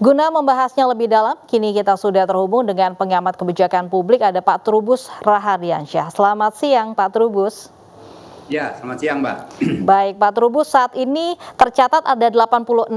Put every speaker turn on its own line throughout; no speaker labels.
Guna membahasnya lebih dalam, kini kita sudah terhubung dengan pengamat kebijakan publik, ada Pak Trubus Rahardiansyah. Selamat siang, Pak Trubus.
Ya, selamat siang, Mbak.
Baik, Pak Trubus, saat ini tercatat ada 86%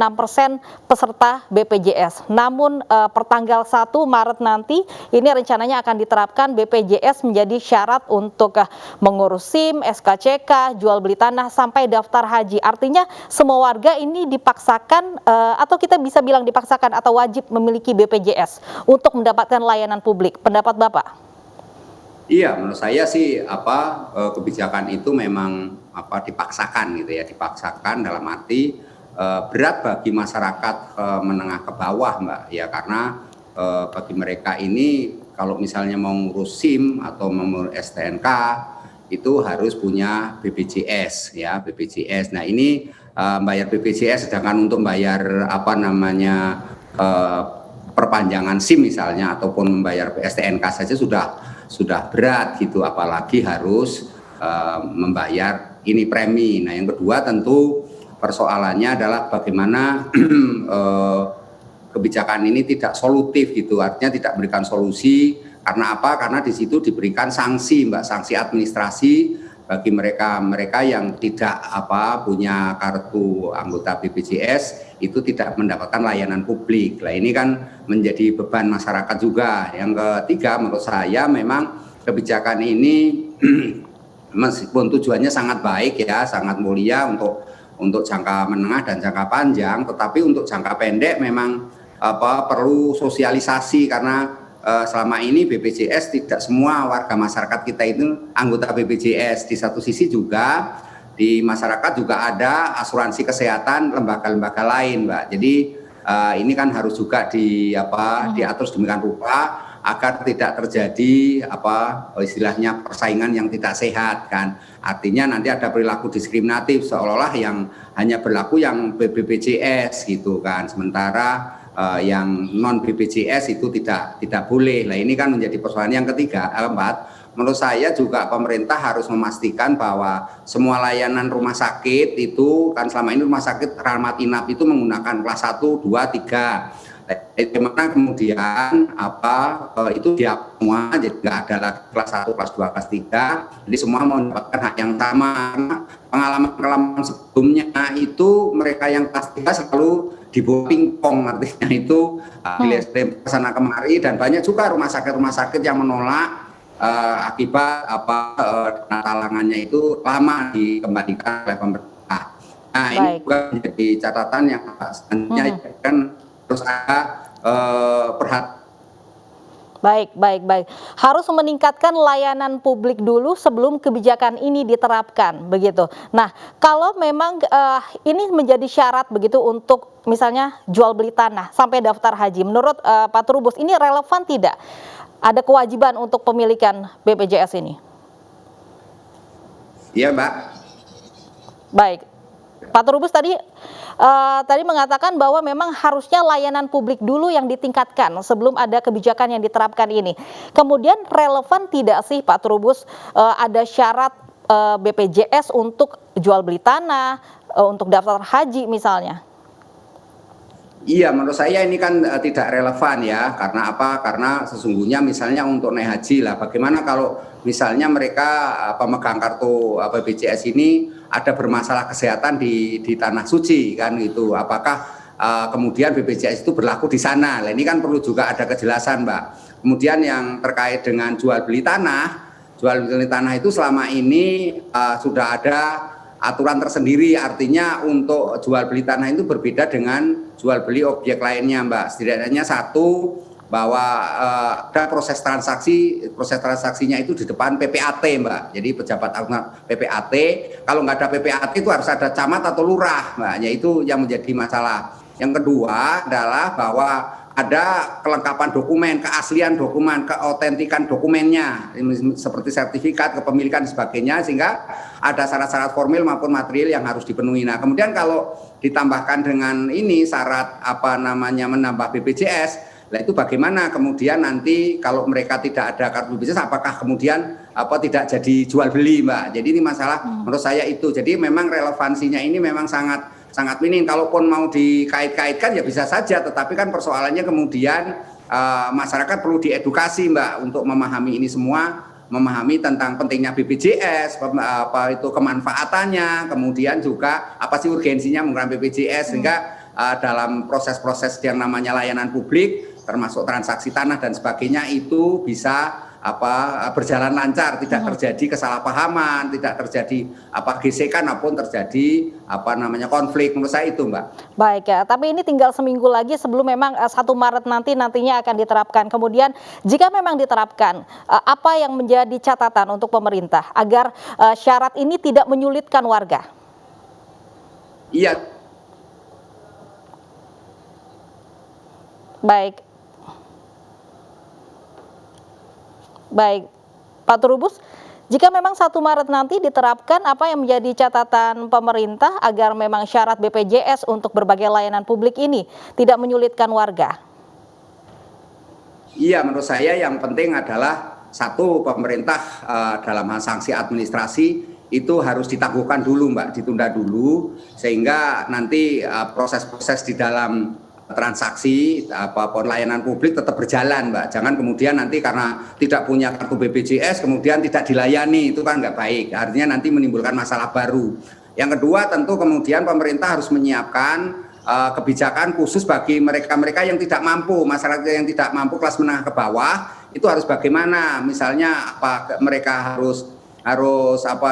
peserta BPJS. Namun pertanggal 1 Maret nanti ini rencananya akan diterapkan BPJS menjadi syarat untuk mengurus SIM, SKCK, jual beli tanah sampai daftar haji. Artinya semua warga ini dipaksakan atau kita bisa bilang dipaksakan atau wajib memiliki BPJS untuk mendapatkan layanan publik. Pendapat Bapak?
Iya, menurut saya sih kebijakan itu memang dipaksakan gitu ya, dipaksakan dalam arti berat bagi masyarakat menengah ke bawah, Mbak. Ya karena bagi mereka ini kalau misalnya mau ngurus SIM atau mengurus STNK itu harus punya BPJS ya, BPJS. Nah, ini bayar BPJS sedangkan untuk bayar perpanjangan SIM misalnya ataupun membayar STNK saja sudah berat gitu, apalagi harus membayar ini premi. Nah, yang kedua tentu persoalannya adalah bagaimana kebijakan ini tidak solutif gitu, artinya tidak memberikan solusi. Karena apa? Karena di situ diberikan sanksi, Mbak, sanksi administrasi bagi mereka yang tidak punya kartu anggota BPJS itu tidak mendapatkan layanan publik. Nah, ini kan menjadi beban masyarakat juga. Yang ketiga, menurut saya memang kebijakan ini meskipun tujuannya sangat baik ya, sangat mulia untuk jangka menengah dan jangka panjang, tetapi untuk jangka pendek memang perlu sosialisasi karena selama ini BPJS tidak semua warga masyarakat kita itu anggota BPJS. Di satu sisi juga di masyarakat juga ada asuransi kesehatan lembaga-lembaga lain, Mbak. Jadi ini kan harus juga diatur sedemikian rupa agar tidak terjadi istilahnya persaingan yang tidak sehat kan. Artinya nanti ada perilaku diskriminatif seolah-olah yang hanya berlaku yang BPJS gitu kan. Sementara yang non BPJS itu tidak boleh. Nah, ini kan menjadi persoalan yang keempat. Menurut saya juga pemerintah harus memastikan bahwa semua layanan rumah sakit itu kan selama ini rumah sakit rawat inap itu menggunakan kelas 1, 2, 3. Bagaimana kemudian itu dia semua jadi nggak ada lagi kelas 1, kelas 2, kelas 3. Jadi semua mau mendapatkan hak yang sama. Pengalaman sebelumnya itu mereka yang kelas 3 selalu dibawa pingpong, artinya itu sana kemari, dan banyak juga rumah sakit yang menolak akibat talangannya itu lama dikembalikan oleh pemerintah. Nah, ini juga menjadi catatan yang sebenarnya kan harus ada perhatian.
Baik. Harus meningkatkan layanan publik dulu sebelum kebijakan ini diterapkan, begitu. Nah, kalau memang ini menjadi syarat begitu untuk misalnya jual beli tanah sampai daftar haji, menurut Pak Trubus ini relevan tidak? Ada kewajiban untuk pemilikan BPJS ini?
Iya, Mbak.
Baik. Pak Trubus tadi mengatakan bahwa memang harusnya layanan publik dulu yang ditingkatkan sebelum ada kebijakan yang diterapkan ini. Kemudian relevan tidak sih Pak Trubus ada syarat BPJS untuk jual beli tanah, untuk daftar haji misalnya?
Iya, menurut saya ini kan tidak relevan ya. Karena apa? Karena sesungguhnya misalnya untuk naik haji lah, bagaimana kalau misalnya mereka pemegang kartu BPJS ini ada bermasalah kesehatan di tanah suci kan gitu. Apakah kemudian BPJS itu berlaku di sana? Nah, ini kan perlu juga ada kejelasan, Mbak. Kemudian yang terkait dengan jual beli tanah itu selama ini sudah ada aturan tersendiri, artinya untuk jual beli tanah itu berbeda dengan jual beli objek lainnya, Mbak. Setidaknya satu, bahwa ada proses transaksinya itu di depan PPAT, Mbak. Jadi pejabat PPAT, kalau nggak ada PPAT itu harus ada camat atau lurah, Mbak. Itu yang menjadi masalah. Yang kedua adalah bahwa ada kelengkapan dokumen, keaslian dokumen, keautentikan dokumennya, seperti sertifikat kepemilikan dan sebagainya, sehingga ada syarat-syarat formil maupun material yang harus dipenuhi. Nah, kemudian kalau ditambahkan dengan ini syarat menambah BPJS, nah itu bagaimana kemudian nanti kalau mereka tidak ada kartu BPJS, apakah kemudian tidak jadi jual beli, Mbak. Jadi ini masalah menurut saya itu. Jadi memang relevansinya ini memang sangat sangat minim. Kalaupun mau dikait-kaitkan ya bisa saja, tetapi kan persoalannya kemudian masyarakat perlu diedukasi Mbak untuk memahami ini semua, memahami tentang pentingnya BPJS, apa itu kemanfaatannya, kemudian juga apa sih urgensinya menggunakan BPJS, sehingga dalam proses-proses yang namanya layanan publik, termasuk transaksi tanah dan sebagainya itu bisa berjalan lancar, tidak terjadi kesalahpahaman, tidak terjadi gesekan maupun terjadi konflik. Menurut saya itu Mbak.
Baik ya, tapi ini tinggal seminggu lagi sebelum memang 1 Maret nantinya akan diterapkan. Kemudian jika memang diterapkan, apa yang menjadi catatan untuk pemerintah agar syarat ini tidak menyulitkan warga?
Iya.
Baik. Baik, Pak Trubus, jika memang 1 Maret nanti diterapkan, apa yang menjadi catatan pemerintah agar memang syarat BPJS untuk berbagai layanan publik ini tidak menyulitkan warga?
Iya, menurut saya yang penting adalah satu, pemerintah dalam hal sanksi administrasi itu harus ditangguhkan dulu Mbak, ditunda dulu, sehingga nanti proses-proses di dalam transaksi apapun layanan publik tetap berjalan Mbak. Jangan kemudian nanti karena tidak punya kartu BPJS kemudian tidak dilayani, itu kan nggak baik, artinya nanti menimbulkan masalah baru. Yang kedua tentu kemudian pemerintah harus menyiapkan kebijakan khusus bagi mereka-mereka yang tidak mampu, masyarakat yang tidak mampu kelas menengah ke bawah, itu harus bagaimana, misalnya mereka harus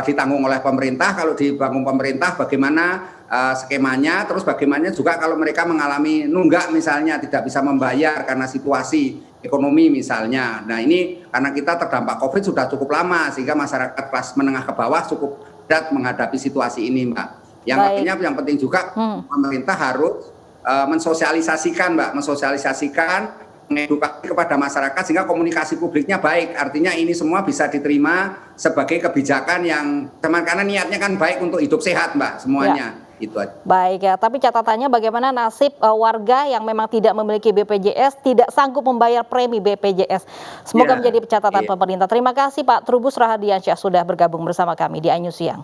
ditanggung oleh pemerintah, kalau dibangun pemerintah bagaimana skemanya, terus bagaimana juga kalau mereka mengalami nunggak misalnya tidak bisa membayar karena situasi ekonomi misalnya. Nah ini karena kita terdampak COVID sudah cukup lama sehingga masyarakat kelas menengah ke bawah cukup berat menghadapi situasi ini Mbak. Yang penting juga pemerintah harus mensosialisasikan Mbak, mengedukasi kepada masyarakat sehingga komunikasi publiknya baik. Artinya ini semua bisa diterima sebagai kebijakan yang karena niatnya kan baik untuk hidup sehat Mbak semuanya. Ya. Itu aja.
Baik ya, tapi catatannya bagaimana nasib warga yang memang tidak memiliki BPJS, tidak sanggup membayar premi BPJS. Semoga menjadi catatan pemerintah. Terima kasih Pak Trubus Rahadiansyah sudah bergabung bersama kami di iNews Siang.